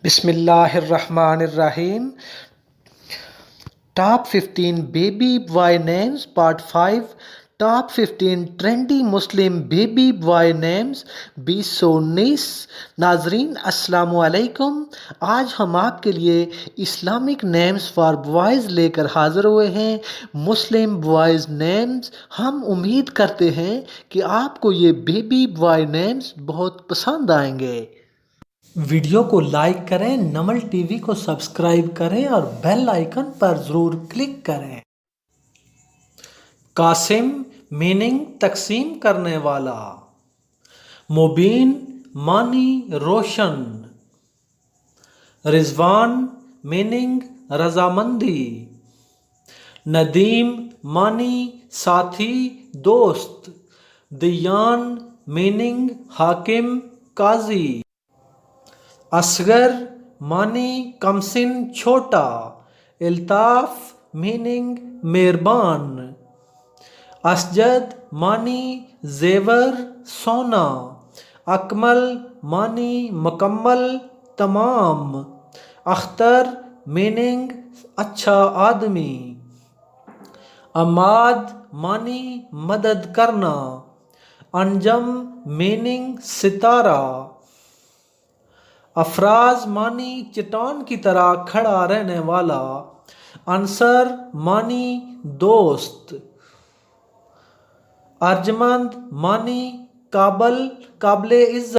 بسم اللہ الرحمن الرحیم۔ Top 15 baby boy names part 5۔ Top 15 trendy Muslim baby boy names 2019۔ ناظرین السلام علیکم۔ آج ہم آپ کے لیے اسلامک نیمز فار بوائز لے کر حاضر ہوئے ہیں، مسلم بوائز نیمز۔ ہم امید کرتے ہیں کہ آپ کو یہ بیبی بوائے نیمز بہت پسند آئیں گے۔ ویڈیو کو لائک کریں، نمل ٹی وی کو سبسکرائب کریں اور بیل آئیکن پر ضرور کلک کریں۔ قاسم میننگ تقسیم کرنے والا، مبین معنی روشن، رضوان میننگ رضامندی، ندیم معنی ساتھی دوست، دیان میننگ حاکم قاضی، اصغر معنی کمسن چھوٹا، الطاف میننگ مہربان، اسجد معنی زیور سونا، اکمل معنی مکمل تمام، اختر میننگ اچھا آدمی، عماد معنی مدد کرنا، انجم میننگ ستارہ، افراز معنی چٹان کی طرح کھڑا رہنے والا، انصر معنی دوست، ارجمند معنی قابل عزت۔